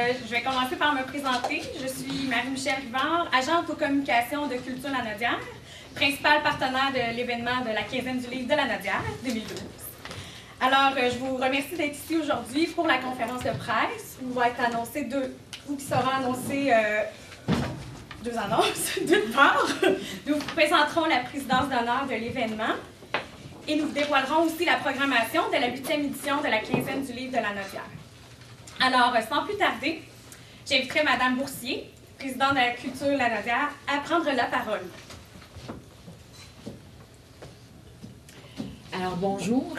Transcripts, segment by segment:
Je vais commencer par me présenter. Je suis Marie-Michèle Rivard, agente aux communications de Culture Lanaudière, principale partenaire de l'événement de la quinzaine du livre de Lanaudière 2012. Alors, je vous remercie d'être ici aujourd'hui pour la conférence de presse où va être annoncé qui sera annoncé deux annonces. D'une part, nous vous présenterons la présidence d'honneur de l'événement et nous vous dévoilerons aussi la programmation de la 8e édition de la quinzaine du livre de Lanaudière. Alors, sans plus tarder, j'inviterai Mme Boursier, présidente de la Culture Lanaudière, à prendre la parole. Alors, bonjour.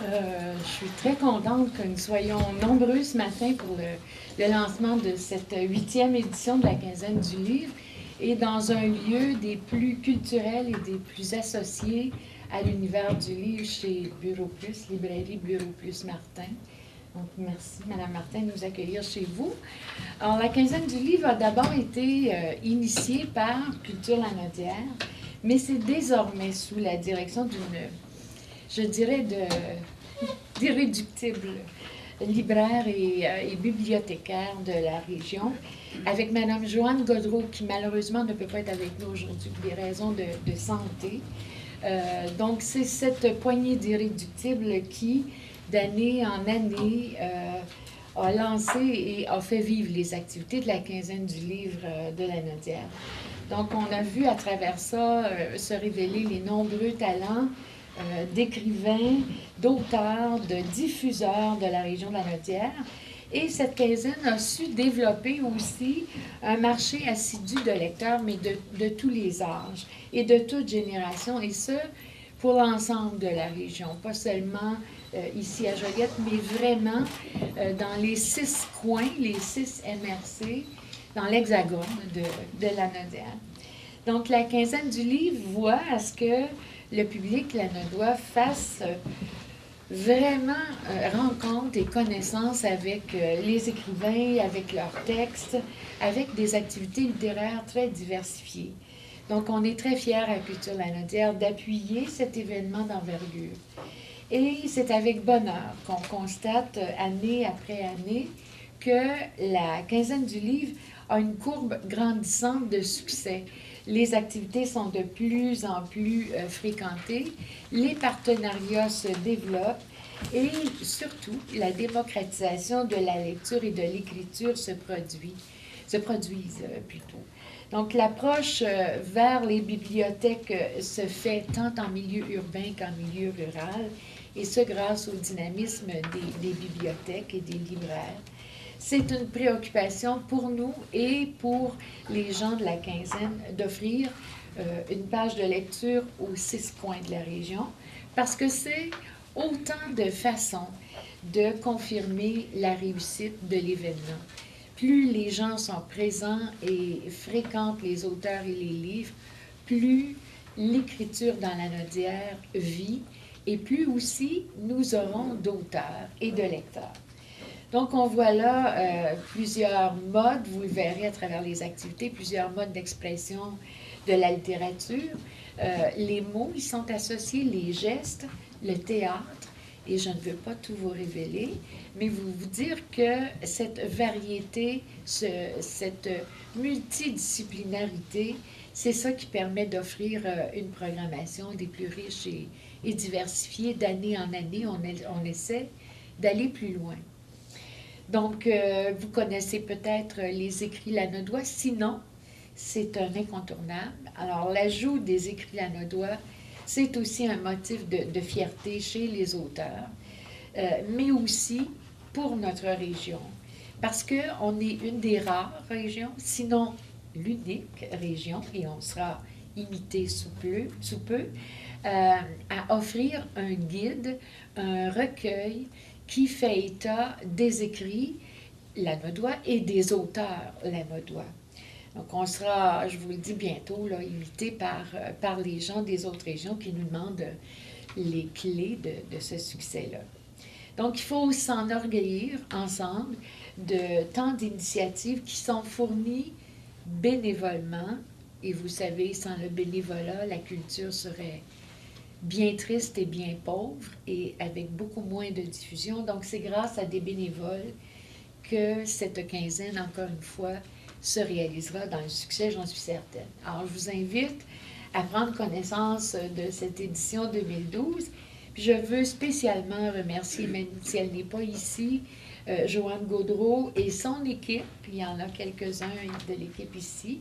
Je suis très contente que nous soyons nombreux ce matin pour le lancement de cette 8e édition de la quinzaine du livre et dans un lieu des plus culturels et des plus associés à l'univers du livre chez Bureau Plus, librairie Bureau Plus Martin. Donc, merci, Mme Martin, de nous accueillir chez vous. Alors, la quinzaine du livre a d'abord été initiée par Culture Lanaudière, mais c'est désormais sous la direction d'une, je dirais, d'irréductible libraire et bibliothécaire de la région, avec Mme Joanne Godreau, qui malheureusement ne peut pas être avec nous aujourd'hui pour des raisons de santé. Donc, c'est cette poignée d'irréductibles qui, d'année en année, a lancé et a fait vivre les activités de la quinzaine du livre de Lanaudière. Donc, on a vu à travers ça se révéler les nombreux talents d'écrivains, d'auteurs, de diffuseurs de la région de Lanaudière. Et cette quinzaine a su développer aussi un marché assidu de lecteurs, mais de tous les âges et de toutes générations, et ce, pour l'ensemble de la région, pas seulement ici à Joliette, mais vraiment dans les 6 coins, les 6 MRC, dans l'hexagone de Lanaudière. Donc, la quinzaine du livre voit à ce que le public lanaudois fasse vraiment rencontre et connaissance avec les écrivains, avec leurs textes, avec des activités littéraires très diversifiées. Donc, on est très fiers à Culture Lanaudière d'appuyer cet événement d'envergure. Et c'est avec bonheur qu'on constate, année après année, que la quinzaine du livre a une courbe grandissante de succès. Les activités sont de plus en plus fréquentées, les partenariats se développent et surtout, la démocratisation de la lecture et de l'écriture se produisent plutôt. Donc, l'approche vers les bibliothèques se fait tant en milieu urbain qu'en milieu rural, et ce grâce au dynamisme des bibliothèques et des libraires. C'est une préoccupation pour nous et pour les gens de la quinzaine d'offrir une page de lecture aux 6 coins de la région, parce que c'est autant de façons de confirmer la réussite de l'événement. Plus les gens sont présents et fréquentent les auteurs et les livres, plus l'écriture dans Lanaudière vit et plus aussi nous aurons d'auteurs et de lecteurs. Donc, on voit là plusieurs modes, vous le verrez à travers les activités, plusieurs modes d'expression de la littérature. Les mots, ils sont associés, les gestes, le théâtre, et je ne veux pas tout vous révéler, mais vous dire que cette variété, cette multidisciplinarité, c'est ça qui permet d'offrir une programmation des plus riches et diversifiée d'année en année. On essaie d'aller plus loin. Donc, vous connaissez peut-être les écrits lanaudois, sinon, c'est un incontournable. Alors, l'ajout des écrits lanaudois, c'est aussi un motif de fierté chez les auteurs, mais aussi pour notre région, parce qu'on est une des rares régions, sinon l'unique région, et on sera imité sous peu, à offrir un guide, un recueil qui fait état des écrits lanaudois et des auteurs lanaudois. Donc, on sera, je vous le dis bientôt, là, imité par les gens des autres régions qui nous demandent les clés de ce succès-là. Donc, il faut s'enorgueillir ensemble de tant d'initiatives qui sont fournies bénévolement. Et vous savez, sans le bénévolat, la culture serait bien triste et bien pauvre et avec beaucoup moins de diffusion. Donc, c'est grâce à des bénévoles que cette quinzaine, encore une fois, se réalisera dans le succès, j'en suis certaine. Alors, je vous invite à prendre connaissance de cette édition 2012. Puis je veux spécialement remercier, même si elle n'est pas ici, Joanne Gaudreau et son équipe, puis il y en a quelques-uns de l'équipe ici,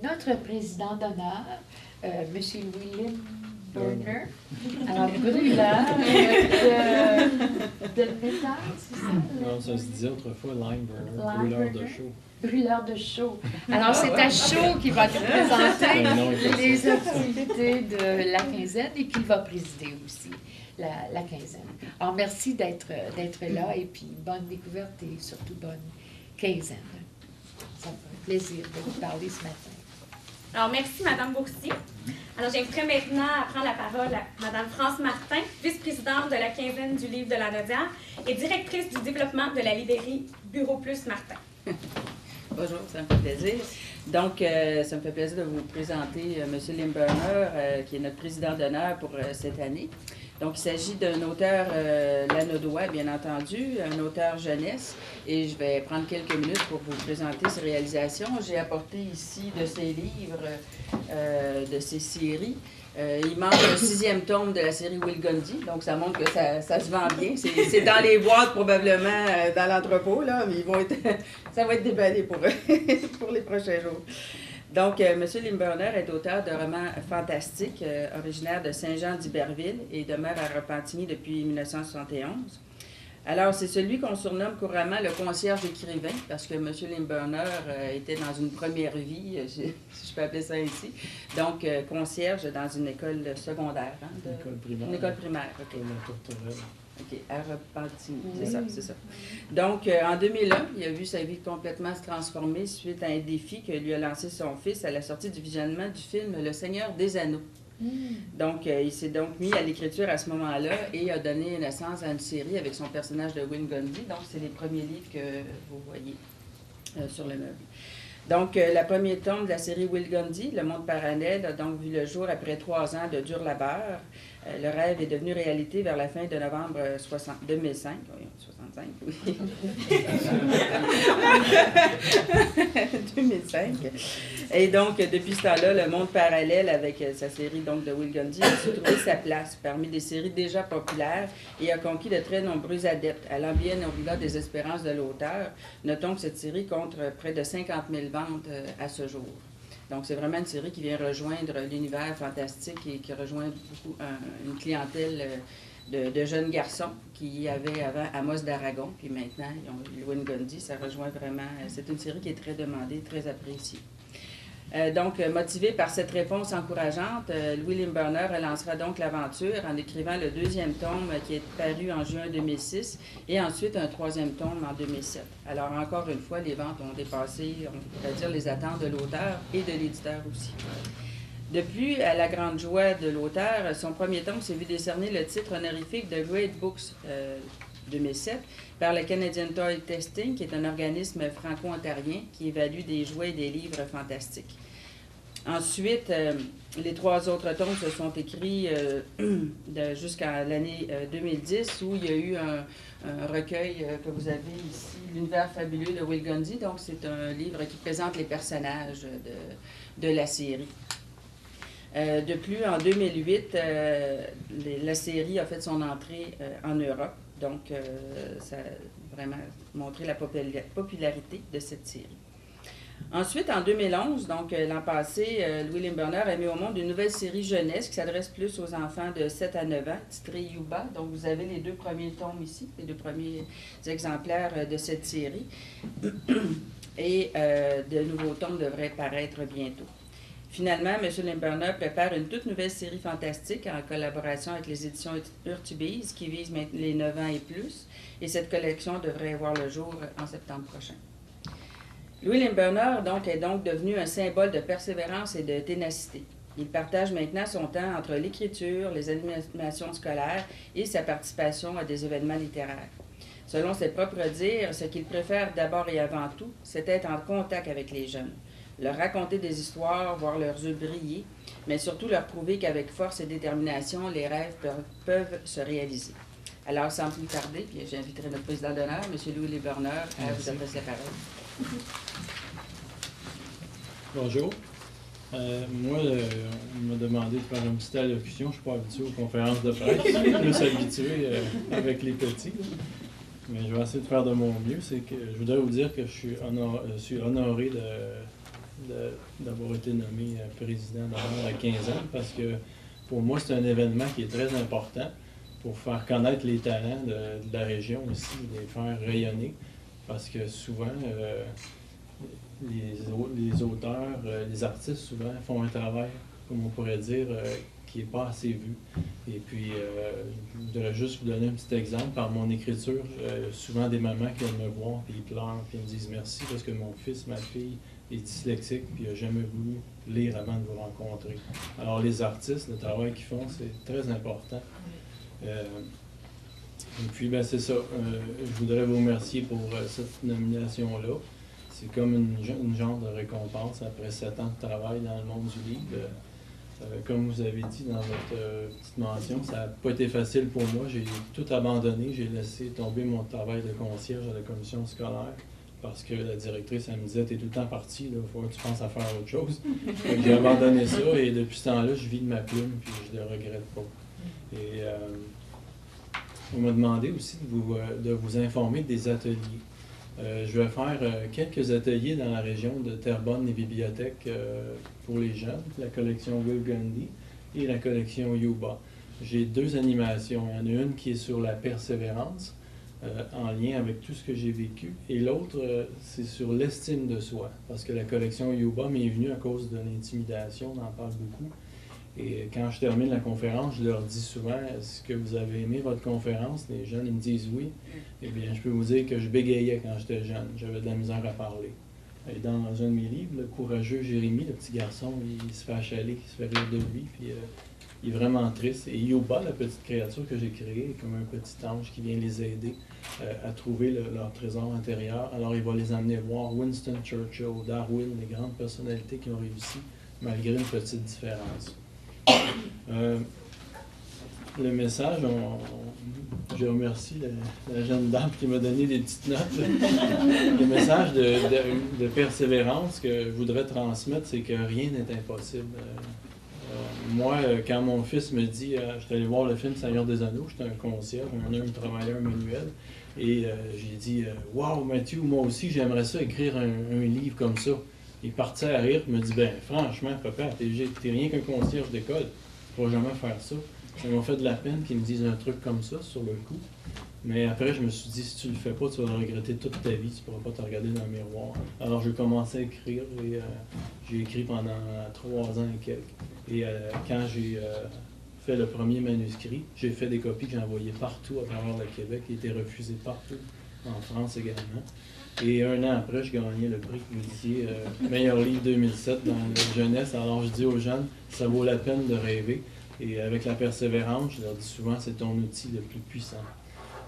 notre président d'honneur, M. William Burner, alors brûleur de métal, c'est ça? Non, ça se disait autrefois lime burner, brûleur de chaud. Brûleur de chaud. Alors, c'est à chaud qui va nous présenter les activités de la quinzaine et qui va présider aussi la quinzaine. Alors, merci d'être là et puis bonne découverte et surtout bonne quinzaine. Ça me fait plaisir de vous parler ce matin. Alors, merci, Mme Boursier. Alors, j'inviterai maintenant à prendre la parole à Mme France Martin, vice-présidente de la quinzaine du livre de la Nodière et directrice du développement de la librairie Bureau Plus Martin. Bonjour, ça me fait plaisir. Donc, ça me fait plaisir de vous présenter M. Limburner, qui est notre président d'honneur pour cette année. Donc, il s'agit d'un auteur lanaudois, bien entendu, un auteur jeunesse, et je vais prendre quelques minutes pour vous présenter ses réalisations. J'ai apporté ici de ses livres, de ses séries. Il manque un 6e tome de la série Will Gundy, donc ça montre que ça se vend bien. C'est dans les boîtes, probablement, dans l'entrepôt, là, mais ça va être déballé pour les prochains jours. Donc, M. Limburner est auteur de romans fantastiques, originaire de Saint-Jean-d'Iberville et demeure à Repentigny depuis 1971. Alors, c'est celui qu'on surnomme couramment le concierge écrivain, parce que M. Limburner était dans une première vie, si je peux appeler ça ainsi, donc concierge dans une école secondaire. Hein, École primaire. Une école primaire, OK. OK, à Repentigny, Oui. c'est ça. Donc, en 2001, il a vu sa vie complètement se transformer suite à un défi que lui a lancé son fils à la sortie du visionnement du film Le Seigneur des Anneaux. Donc, il s'est donc mis à l'écriture à ce moment-là et a donné naissance à une série avec son personnage de Will Gundy. Donc, c'est les premiers livres que vous voyez sur le meuble. Donc, la première tome de la série Will Gundy, Le Monde parallèle, a donc vu le jour après 3 ans de dur labeur. Le rêve est devenu réalité vers la fin de novembre 2005. Oui, 65, oui. 2005. Et donc, depuis ce temps-là, Le Monde parallèle, avec sa série donc, de Will Gundy, a su trouver sa place parmi des séries déjà populaires et a conquis de très nombreux adeptes, allant bien au-delà des espérances de l'auteur. Notons que cette série compte près de 50 000 ventes à ce jour. Donc, c'est vraiment une série qui vient rejoindre l'univers fantastique et qui rejoint beaucoup une clientèle de jeunes garçons qui avaient avant Amos d'Aragon, puis maintenant, ils ont Will Gundy. Ça rejoint vraiment... C'est une série qui est très demandée, très appréciée. Donc, motivé par cette réponse encourageante, Louis Limburner relancera donc l'aventure en écrivant le 2e tome qui est paru en juin 2006 et ensuite un 3e tome en 2007. Alors, encore une fois, les ventes ont dépassé, on peut dire, les attentes de l'auteur et de l'éditeur aussi. Depuis, à la grande joie de l'auteur, son premier tome s'est vu décerner le titre honorifique de Great Books 2007 par le Canadian Toy Testing, qui est un organisme franco-ontarien qui évalue des jouets et des livres fantastiques. Ensuite, les 3 autres tomes se sont écrits jusqu'à l'année 2010, où il y a eu un recueil que vous avez ici, L'univers fabuleux de Will Gundy. Donc, c'est un livre qui présente les personnages de la série. De plus, en 2008, la série a fait son entrée en Europe. Donc, ça a vraiment montré la popularité de cette série. Ensuite, en 2011, donc l'an passé, Louis Limburner a mis au monde une nouvelle série jeunesse qui s'adresse plus aux enfants de 7 à 9 ans, titrée Yuba. Donc, vous avez les 2 premiers tomes ici, les 2 premiers exemplaires de cette série. Et de nouveaux tomes devraient paraître bientôt. Finalement, M. Limburner prépare une toute nouvelle série fantastique en collaboration avec les éditions Urtubise qui vise les 9 ans et plus. Et cette collection devrait voir le jour en septembre prochain. Louis Limburner est donc devenu un symbole de persévérance et de ténacité. Il partage maintenant son temps entre l'écriture, les animations scolaires et sa participation à des événements littéraires. Selon ses propres dires, ce qu'il préfère d'abord et avant tout, c'est être en contact avec les jeunes, leur raconter des histoires, voir leurs yeux briller, mais surtout leur prouver qu'avec force et détermination, les rêves peuvent se réaliser. Alors, sans plus tarder, puis j'inviterai notre président d'honneur, M. Louis Léberner, à vous adresser la parole. Bonjour. Moi, on m'a demandé de faire une petite allocution. Je ne suis pas habitué aux conférences de presse. Je suis plus habitué avec les petits. Là. Mais je vais essayer de faire de mon mieux. C'est que je voudrais vous dire que je suis honoré d'avoir été nommé président d'honneur à 15 ans parce que pour moi, c'est un événement qui est très important pour faire connaître les talents de la région aussi, les faire rayonner. Parce que souvent, les auteurs, les artistes, souvent, font un travail, comme on pourrait dire, qui n'est pas assez vu. Et puis, je voudrais juste vous donner un petit exemple. Par mon écriture, souvent des mamans qui viennent me voir, puis ils pleurent, puis ils me disent merci parce que mon fils, ma fille est dyslexique, puis il n'a jamais voulu lire avant de vous rencontrer. Alors, les artistes, le travail qu'ils font, c'est très important. Et puis, ben, c'est ça. Je voudrais vous remercier pour cette nomination-là. C'est comme une genre de récompense après 7 ans de travail dans le monde du livre. Comme vous avez dit dans votre petite mention, ça n'a pas été facile pour moi. J'ai tout abandonné. J'ai laissé tomber mon travail de concierge à la commission scolaire parce que la directrice, elle me disait « T'es tout le temps parti, il faut que tu penses à faire autre chose. » J'ai abandonné ça et depuis ce temps-là, je vis de ma plume puis je ne le regrette pas. Et on m'a demandé aussi de vous informer des ateliers. Je vais faire quelques ateliers dans la région de Terrebonne et bibliothèques pour les jeunes, la collection Will Gundy et la collection Yuba. J'ai 2 animations. Il y en a une qui est sur la persévérance, en lien avec tout ce que j'ai vécu, et l'autre, c'est sur l'estime de soi, parce que la collection Yuba m'est venue à cause de l'intimidation, on en parle beaucoup. Et quand je termine la conférence, je leur dis souvent « Est-ce que vous avez aimé votre conférence? » Les jeunes, ils me disent « Oui. » Eh bien, je peux vous dire que je bégayais quand j'étais jeune. J'avais de la misère à parler. Et dans un de mes livres, le courageux Jérémie, le petit garçon, il se fait achaler, il se fait rire de lui, puis il est vraiment triste. Et Yuba, la petite créature que j'ai créée, est comme un petit ange qui vient les aider à trouver leur trésor intérieur. Alors, il va les amener voir Winston Churchill, Darwin, les grandes personnalités qui ont réussi, malgré une petite différence. Le message, je remercie la jeune dame qui m'a donné des petites notes. Le message de persévérance que je voudrais transmettre, c'est que rien n'est impossible. Moi, quand mon fils me dit, je suis allé voir le film Seigneur des Anneaux, j'étais un concierge, un travailleur manuel, et j'ai dit, « Wow, Mathieu, moi aussi, j'aimerais ça écrire un livre comme ça. » Il partait à rire, il me dit, « Ben, franchement, papa, t'es rien qu'un concierge d'école, tu ne vas jamais faire ça. » Ça m'a fait de la peine qu'ils me disent un truc comme ça sur le coup. Mais après, je me suis dit, si tu le fais pas, tu vas le regretter toute ta vie, tu ne pourras pas te regarder dans le miroir. Alors, j'ai commencé à écrire et j'ai écrit pendant 3 ans et quelques. Et quand j'ai fait le premier manuscrit, j'ai fait des copies que j'ai envoyées partout à travers le Québec, qui étaient refusées partout, en France également. Et 1 an après, je gagnais le prix Cloutier, meilleur livre 2007 dans la jeunesse. Alors, je dis aux jeunes, ça vaut la peine de rêver. Et avec la persévérance, je leur dis souvent, c'est ton outil le plus puissant.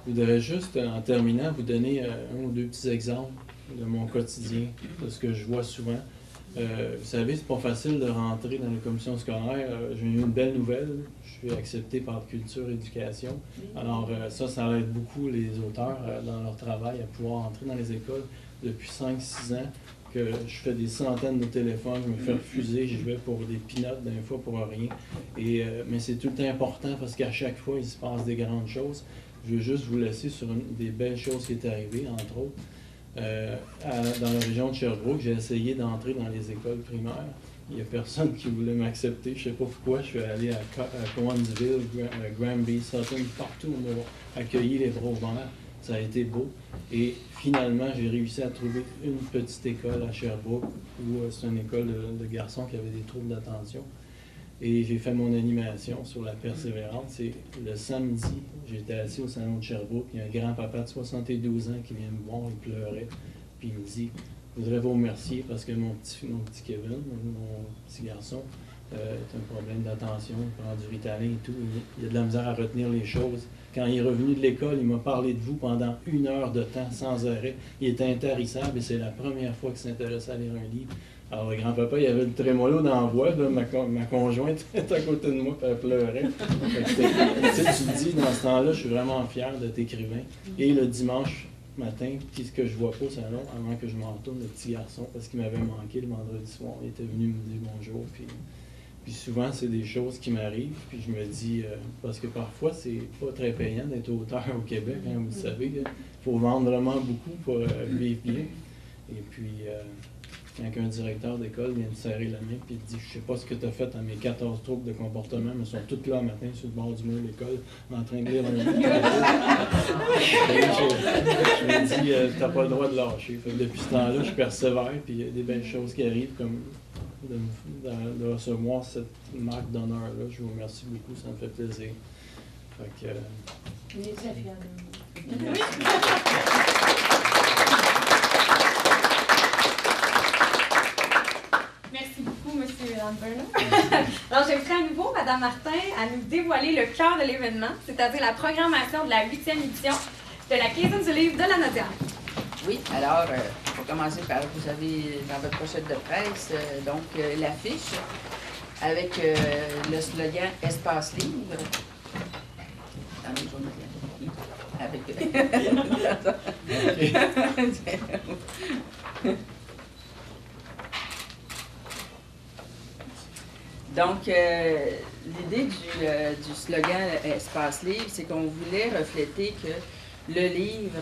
Je voudrais juste, en terminant, vous donner 1 ou 2 petits exemples de mon quotidien, de ce que je vois souvent. Vous savez, c'est pas facile de rentrer dans les commissions scolaires. J'ai eu une belle nouvelle. Je suis accepté par Culture Éducation. Alors, ça aide beaucoup les auteurs dans leur travail à pouvoir entrer dans les écoles depuis 5-6 ans. Que je fais des centaines de téléphones, je me fais refuser, je vais pour des peanuts d'un fois pour rien. Mais c'est tout le temps important parce qu'à chaque fois, il se passe des grandes choses. Je veux juste vous laisser sur des belles choses qui est arrivées, entre autres. Dans la région de Sherbrooke, j'ai essayé d'entrer dans les écoles primaires. Il n'y a personne qui voulait m'accepter. Je ne sais pas pourquoi. Je suis allé à Cowansville, Granby, Sutton, partout où on m'a accueilli les bras ouverts. Ça a été beau. Et finalement, j'ai réussi à trouver une petite école à Sherbrooke où c'est une école de garçons qui avaient des troubles d'attention. Et j'ai fait mon animation sur la persévérance. Et le samedi, j'étais assis au salon de Sherbrooke. Il y a un grand-papa de 72 ans qui vient me voir, il pleurait. Puis il me dit, je voudrais vous remercier parce que mon petit Kevin, mon petit garçon, un problème d'attention, il prend du Ritalin et tout. Il a de la misère à retenir les choses. Quand il est revenu de l'école, il m'a parlé de vous pendant 1 heure de temps, sans arrêt. Il était intarissable et c'est la première fois qu'il s'intéressait à lire un livre. Alors, le grand-papa, il avait le trémolo dans la voix. Là, ma conjointe était à côté de moi, puis elle pleurait. Tu te dis, dans ce temps-là, je suis vraiment fier d'être écrivain. Et le dimanche matin, qu'est-ce que je vois pas au salon, avant que je m'en retourne, le petit garçon, parce qu'il m'avait manqué le vendredi soir. Il était venu me dire bonjour. Puis souvent, c'est des choses qui m'arrivent. Puis je me dis, parce que parfois, c'est pas très payant d'être auteur au Québec. Hein, vous savez, il faut vendre vraiment beaucoup pour vivre bien. Et puis... quand un directeur d'école vient te serrer la main et te dit « Je sais pas ce que tu as fait à mes 14 troubles de comportement, mais ils sont tous là le matin sur le bord du mur de l'école en train de lire un livre. » Je me dis « T'as pas le droit de lâcher. » Depuis ce temps-là, je persévère puis il y a des belles choses qui arrivent comme de recevoir cette marque d'honneur-là. Je vous remercie beaucoup, ça me fait plaisir. Fait que, Merci beaucoup, M. Lambert. Alors, j'inviterai à nouveau Mme Martin à nous dévoiler le cœur de l'événement, c'est-à-dire la programmation de la 8e édition de la 15e du livre de la Nodière. Oui, alors, on va commencer par, vous avez dans votre pochette de presse, l'affiche avec le slogan « Espace Livre ». Dans les journaux. Donc, l'idée du slogan « Espace Livre », c'est qu'on voulait refléter que le livre,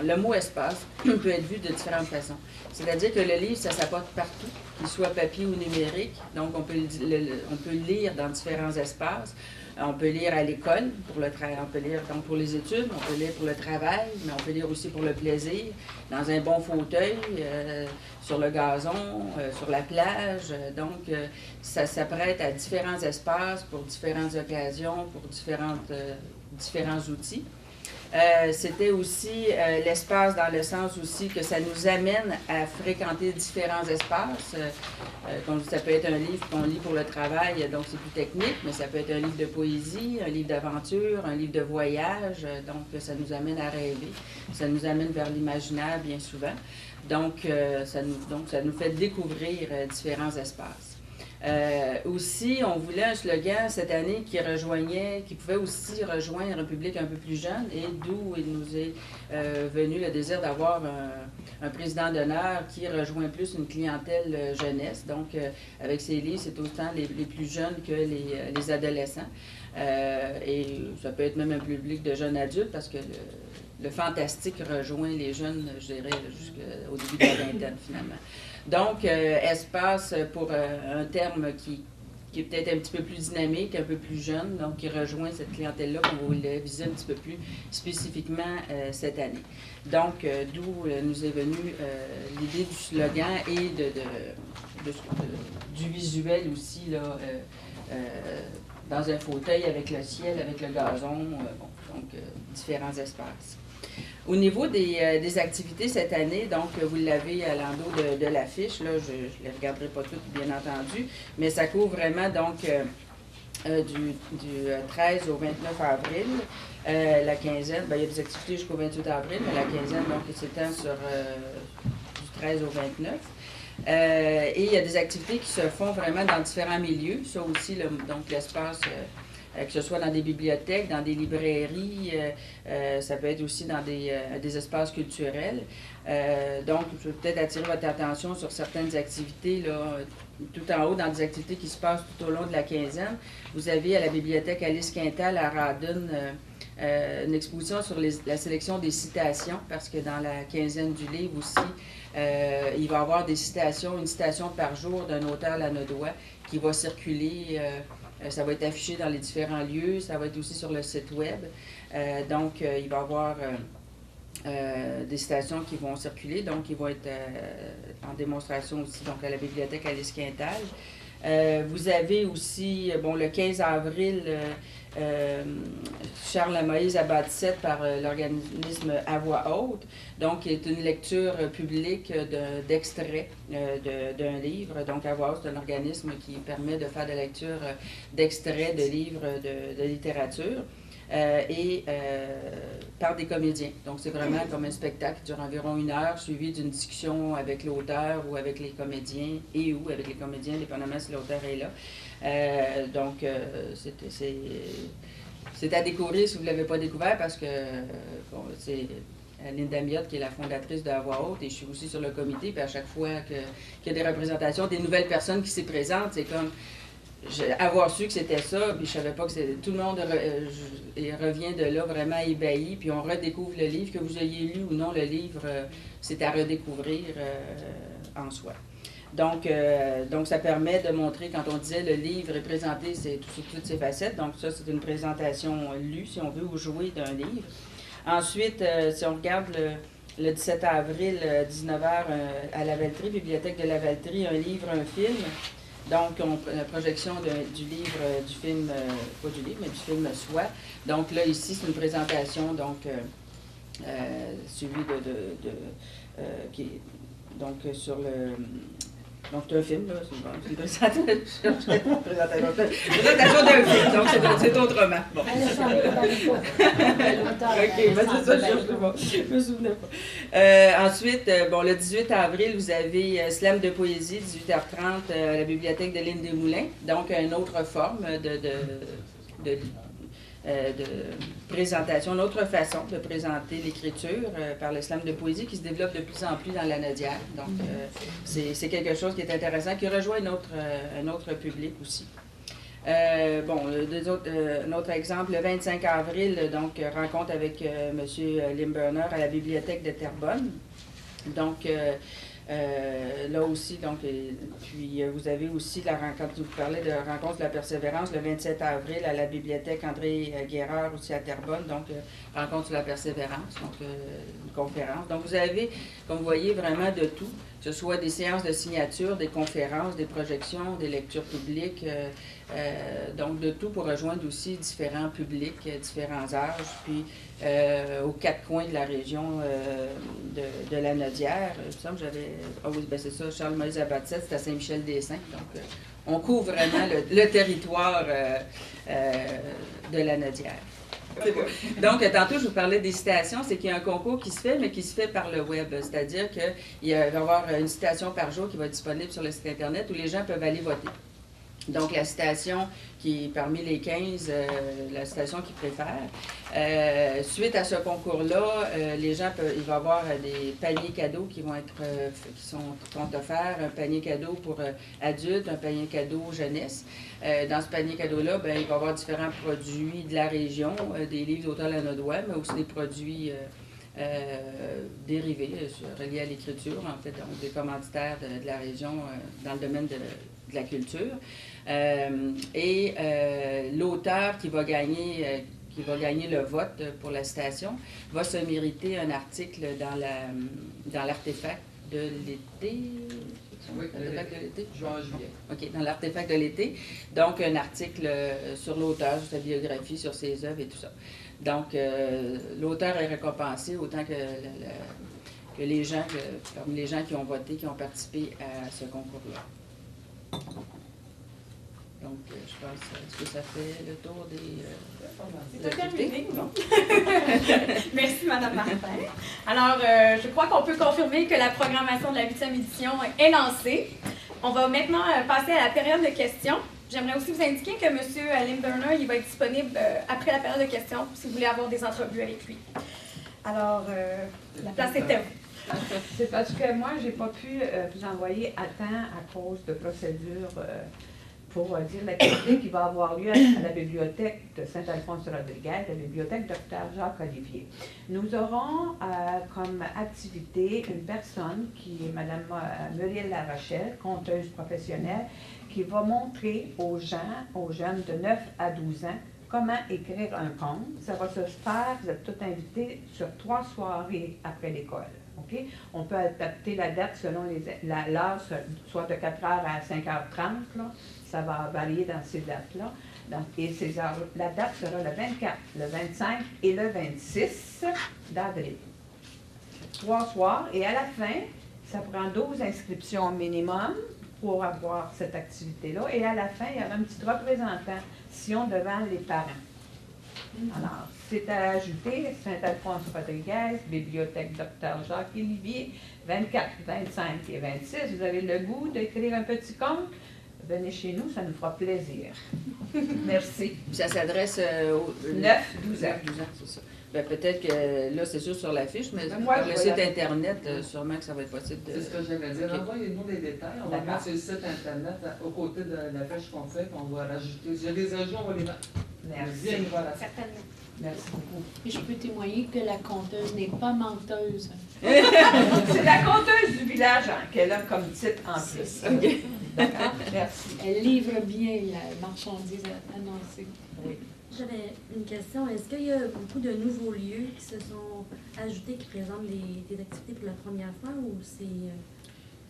le mot « espace » peut être vu de différentes façons. C'est-à-dire que le livre, ça s'apporte partout, qu'il soit papier ou numérique. Donc, on peut le lire dans différents espaces. On peut lire à l'école, on peut lire donc pour les études, on peut lire pour le travail, mais on peut lire aussi pour le plaisir, dans un bon fauteuil, sur le gazon, sur la plage. Donc, ça s'apprête à différents espaces, pour différentes occasions, pour différents outils. C'était aussi l'espace dans le sens aussi que ça nous amène à fréquenter différents espaces. Comme ça peut être un livre qu'on lit pour le travail, donc c'est plus technique, mais ça peut être un livre de poésie, un livre d'aventure, un livre de voyage. Donc, ça nous amène à rêver. Ça nous amène vers l'imaginaire bien souvent. Donc, ça nous fait découvrir différents espaces. Aussi, on voulait un slogan cette année qui pouvait aussi rejoindre un public un peu plus jeune et d'où il nous est venu le désir d'avoir un président d'honneur qui rejoint plus une clientèle jeunesse. Donc, avec ses livres, c'est autant les plus jeunes que les adolescents. Et ça peut être même un public de jeunes adultes parce que le fantastique rejoint les jeunes, je dirais, jusqu'au début de la vingtaine, finalement. Donc, espace pour un terme qui est peut-être un petit peu plus dynamique, un peu plus jeune, donc qui rejoint cette clientèle-là qu'on voulait viser un petit peu plus spécifiquement cette année. Donc, d'où nous est venue l'idée du slogan et du visuel aussi, là, dans un fauteuil avec le ciel, avec le gazon, donc différents espaces. Au niveau des activités cette année, donc vous l'avez à l'endos de l'affiche, là, je ne les regarderai pas toutes bien entendu, mais ça couvre vraiment donc du 13 au 29 avril. La quinzaine, il y a des activités jusqu'au 28 avril, mais la quinzaine, donc, s'étend sur du 13 au 29. Et il y a des activités qui se font vraiment dans différents milieux. Ça aussi, donc l'espace, que ce soit dans des bibliothèques, dans des librairies, ça peut être aussi dans des espaces culturels. Donc, je vais peut-être attirer votre attention sur certaines activités, là, tout en haut, dans des activités qui se passent tout au long de la quinzaine. Vous avez à la bibliothèque Alice Quintal à Rawdon une exposition sur la sélection des citations, parce que dans la quinzaine du livre aussi, il va y avoir des citations, une citation par jour d'un auteur lanodois qui va circuler. Ça va être affiché dans les différents lieux, ça va être aussi sur le site web. Donc, il va y avoir des citations qui vont circuler, donc qui vont être en démonstration aussi donc à la bibliothèque Alice Quintal. Vous avez aussi, bon, le 15 avril, Charles Moïse Abatissette par l'organisme À Voix Haute, donc qui est une lecture publique d'extraits d'un livre. Donc À Voix Haute, c'est un organisme qui permet de faire de la lecture d'extraits de livres de littérature. Par des comédiens. Donc, c'est vraiment comme un spectacle qui dure environ 1 heure, suivi d'une discussion avec l'auteur ou avec les comédiens, ou avec les comédiens, dépendamment si l'auteur est là. C'est à découvrir si vous ne l'avez pas découvert, parce que bon, c'est Linda Miotte qui est la fondatrice de À Voix Haute, et je suis aussi sur le comité, puis à chaque fois qu'il y a des représentations, des nouvelles personnes qui s'y présentent, c'est comme... avoir su que c'était ça, puis je savais pas que c'était... Tout le monde revient de là vraiment ébahi, puis on redécouvre le livre. Que vous ayez lu ou non le livre, c'est à redécouvrir en soi. Donc, ça permet de montrer, quand on disait le livre est présenté sous toutes ses facettes, donc ça, c'est une présentation lue, si on veut, ou jouée d'un livre. Ensuite, si on regarde le 17 avril, 19h, à la Valtrie, Bibliothèque de la Valtrie, un livre, un film. Donc, la projection du livre, du film, pas du livre, mais du film Soi. Donc là, ici, c'est une présentation, donc, suivie donc, sur le... Donc, c'est un film, là, c'est une présentation d'un film, donc c'est autrement. Bon. OK, mais c'est ça, je me souvenais pas. Ensuite, bon, le 18 avril, vous avez Slam de poésie, 18h30, à la bibliothèque de l'Île des Moulins. Donc, une autre forme de présentation, une autre façon de présenter l'écriture par le slam de poésie qui se développe de plus en plus dans la Nodière. Donc, c'est quelque chose qui est intéressant, qui rejoint un autre public aussi. Bon, un autre exemple, le 25 avril, donc, rencontre avec M. Limburner à la bibliothèque de Terrebonne. Donc, là aussi, donc, puis vous avez aussi la rencontre, vous parlez de rencontre de la persévérance le 27 avril à la bibliothèque André Guérard aussi à Terrebonne, donc rencontre sur la persévérance, donc une conférence. Donc vous avez, comme vous voyez, vraiment de tout, que ce soit des séances de signature, des conférences, des projections, des lectures publiques, donc de tout pour rejoindre aussi différents publics, différents âges, puis aux 4 coins de la région de la Nodière. Il me semble que j'avais... Ah oui, ben c'est ça, Charles Moïse Abatissette, c'est à Saint-Michel-des-Saints. Donc, on couvre vraiment le territoire de la Nodière. Donc, tantôt, je vous parlais des citations, c'est qu'il y a un concours qui se fait, mais qui se fait par le web. C'est-à-dire qu'il va y avoir une citation par jour qui va être disponible sur le site Internet où les gens peuvent aller voter. Donc, la citation qui est parmi les 15, la citation qu'ils préfèrent. Suite à ce concours-là, les gens il va y avoir des paniers cadeaux qui vont sont offerts, un panier cadeau pour adultes, un panier cadeau jeunesse. Dans ce panier cadeau-là, ben, il va y avoir différents produits de la région, des livres d'auteurs lanaudois, mais aussi des produits dérivés, reliés à l'écriture, en fait, donc des commanditaires de la région dans le domaine de la culture. L'auteur qui va gagner le vote pour la citation va se mériter un article dans l'artefact de l'été. Oui, l'artefact de l'été? Juin-juillet. OK, dans l'artefact de l'été. Donc, un article sur l'auteur, sur sa biographie, sur ses œuvres et tout ça. Donc, l'auteur est récompensé autant que parmi les gens qui ont voté, qui ont participé à ce concours-là. Donc, je pense, est-ce que ça fait le tour des... C'est terminé, non? Merci, Mme Martin. Alors, je crois qu'on peut confirmer que la programmation de la 8e édition est lancée. On va maintenant passer à la période de questions. J'aimerais aussi vous indiquer que M. Limburner, il va être disponible après la période de questions si vous voulez avoir des entrevues avec lui. Alors, la place est à vous. C'est parce que moi, je n'ai pas pu vous envoyer à temps à cause de procédures pour dire l'activité qui va avoir lieu à la bibliothèque de Saint-Alphonse-Rodriguez, la bibliothèque Dr. Jacques-Olivier. Nous aurons comme activité une personne qui est Mme Muriel Larochelle, conteuse professionnelle, qui va montrer aux jeunes de 9 à 12 ans, comment écrire un conte. Ça va se faire, vous êtes tous invités, sur 3 soirées après l'école. OK? On peut adapter la date selon l'heure, soit de 4h à 5h30. Là. Ça va varier dans ces dates-là. Et la date sera le 24, le 25 et le 26 d'avril. 3 soirs. Et à la fin, ça prend 12 inscriptions minimum pour avoir cette activité-là. Et à la fin, il y a un petit représentation devant les parents. Alors, c'est à ajouter Saint-Alphonse Rodriguez, Bibliothèque Dr. Jacques Olivier, 24, 25 et 26. Vous avez le goût d'écrire un petit conte? Venez chez nous, ça nous fera plaisir. Merci. Ça s'adresse aux 9-12 ans. C'est ça. Ben, peut-être que là, c'est sûr sur l'affiche, mais Moi, par je le vois site la- Internet, sûrement que ça va être possible de... C'est ce que j'allais dire. Ok. Envoyez-nous les détails. On va D'accord. mettre sur le site Internet, aux côtés de la pêche qu'on fait, puis on va rajouter. S'il y a des ajouts, on va les mettre. Merci. Bien, voilà. Certainement. Merci beaucoup. Et je peux témoigner que la conteuse n'est pas menteuse. C'est la conteuse du village qu'elle a comme titre en plus. OK. D'accord? Merci. Elle livre bien la marchandise annoncée. Oui. J'avais une question. Est-ce qu'il y a beaucoup de nouveaux lieux qui se sont ajoutés, qui présentent des activités pour la première fois ou c'est...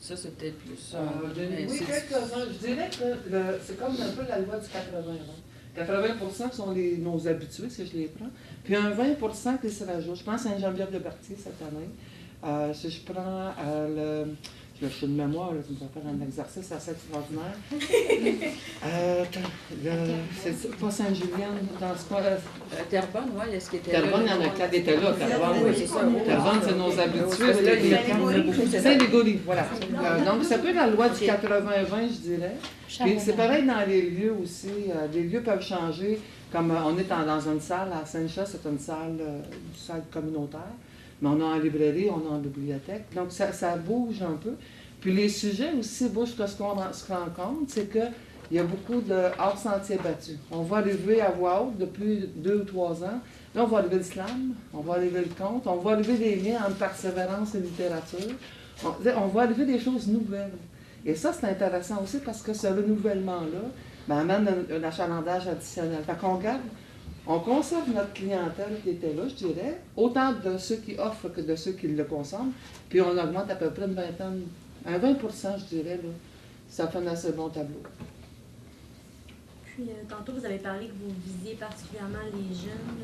Ça, c'est peut-être plus ça. Oui, Mais c'est- quelques-uns. Je dirais que c'est comme un peu la loi du 80-20. 80% sont nos habitués, si je les prends. Puis un 20% qui se rajoute. Je prends Saint-Geneviève-de-Berthier cette année. Si je prends je fais de mémoire, là, tu me fais faire un exercice assez extraordinaire. C'est pas Saint-Julien, c'est pas... Terrebonne, oui, est-ce qu'il était Terrebonne, il y en a 4 étaient là. Terrebonne, Oui, c'est ça. Terrebonne, c'est nos habitués. Là, il y a C'est Saint-Légolie, voilà. Donc, c'est un peu la loi du 80-20, je dirais. Puis c'est pareil dans les lieux aussi. Les lieux peuvent changer. Comme on est dans une salle à Saint-Chat, c'est une salle communautaire. Mais on a en librairie, on a en bibliothèque. Donc, ça bouge un peu. Puis les sujets aussi bougent. Ce qu'on se rend compte, c'est qu'il y a beaucoup de hors-sentiers battus. On va arriver à voix haute depuis 2 ou 3 ans. Là, on va arriver le slam, on va arriver le conte, on va arriver des liens entre persévérance et littérature. On va arriver des choses nouvelles. Et ça, c'est intéressant aussi parce que ce renouvellement-là amène un achalandage additionnel. Fait qu'on garde, on conserve notre clientèle qui était là, je dirais, autant de ceux qui offrent que de ceux qui le consomment, puis on augmente à peu près une vingtaine, un 20%, je dirais, là. Ça fait un assez bon tableau. Puis, tantôt, vous avez parlé que vous visiez particulièrement les jeunes.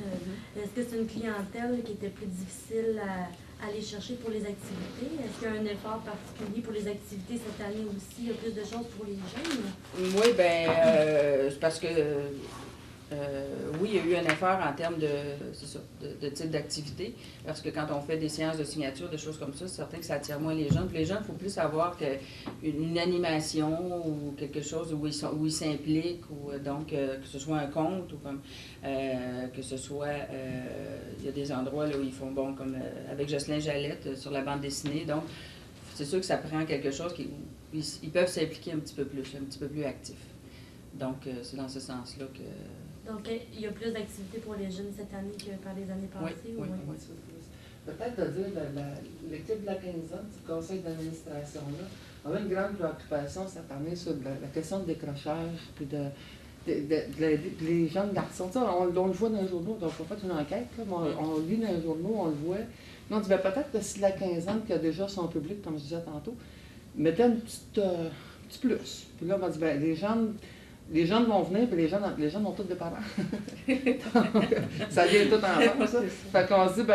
Est-ce que c'est une clientèle qui était plus difficile à aller chercher pour les activités? Est-ce qu'il y a un effort particulier pour les activités cette année aussi? Il y a plus de choses pour les jeunes? Oui, bien, c'est parce que, oui, il y a eu un effort en termes de type d'activité, parce que quand on fait des séances de signature, des choses comme ça, c'est certain que ça attire moins les jeunes. Puis les jeunes, il faut plus avoir une animation ou quelque chose où ils s'impliquent, ou donc que ce soit un conte, ou comme que ce soit, il y a des endroits là, où ils font, bon, comme avec Jocelyn Jalette sur la bande dessinée, donc c'est sûr que ça prend quelque chose où ils peuvent s'impliquer un petit peu plus actif. Donc, c'est dans ce sens-là que... Donc, il y a plus d'activités pour les jeunes cette année que par les années passées? Oui. Peut-être de dire l'équipe de la quinzaine du conseil d'administration-là, on a une grande préoccupation cette année sur la question de décrochage, puis les jeunes garçons. On le voit dans les journaux, donc on fait une enquête, là, on lit dans les journaux, on le voit. Là, on dit peut-être que si la quinzaine qui a déjà son public, comme je disais tantôt, mettait un petit plus. Puis là, on va dire, les jeunes vont venir, puis les jeunes ont tous des parents. Donc, ça vient tout en ça. Fait qu'on se dit,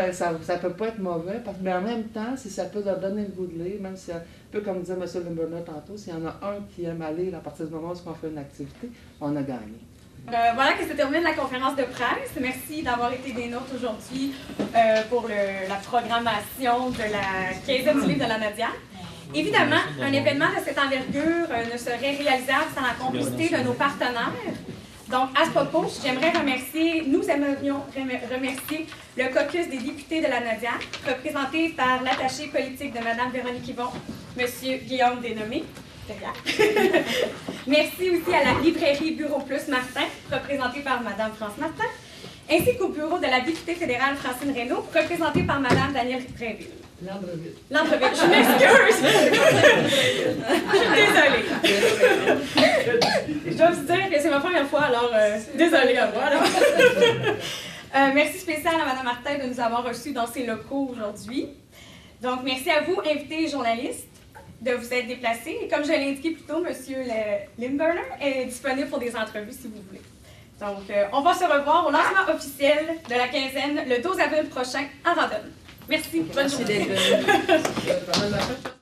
ça peut pas être mauvais, mais en même temps, si ça peut leur donner le goût de lire, même si, un peu comme disait M. Limburner tantôt, s'il y en a un qui aime aller à partir du moment où on fait une activité, on a gagné. Voilà que se termine la conférence de presse. Merci d'avoir été des nôtres aujourd'hui pour la programmation de la 15e du livre de la Nadia. Évidemment, un événement de cette envergure ne serait réalisable sans la complicité de nos partenaires. Donc, à ce propos, nous aimerions remercier le caucus des députés de la Nadia, représenté par l'attaché politique de Mme Véronique Yvon, M. Guillaume Dénommé. Merci aussi à la librairie Bureau Plus Martin, représentée par Mme France Martin, ainsi qu'au bureau de la députée fédérale Francine Reynaud, représentée par Mme Danielle Drainville. L'Andreville. Je m'excuse! Je suis désolée. Je dois vous dire que c'est ma première fois, alors désolée à moi. Merci spécial à Mme Martin de nous avoir reçus dans ses locaux aujourd'hui. Donc, merci à vous, invités et journalistes, de vous être déplacés. Et comme je l'ai indiqué plus tôt, M. Lindberner est disponible pour des entrevues si vous voulez. Donc, on va se revoir au lancement officiel de la quinzaine le 12 avril prochain à Radon. Merci. Bonne journée. Merci d'être venu.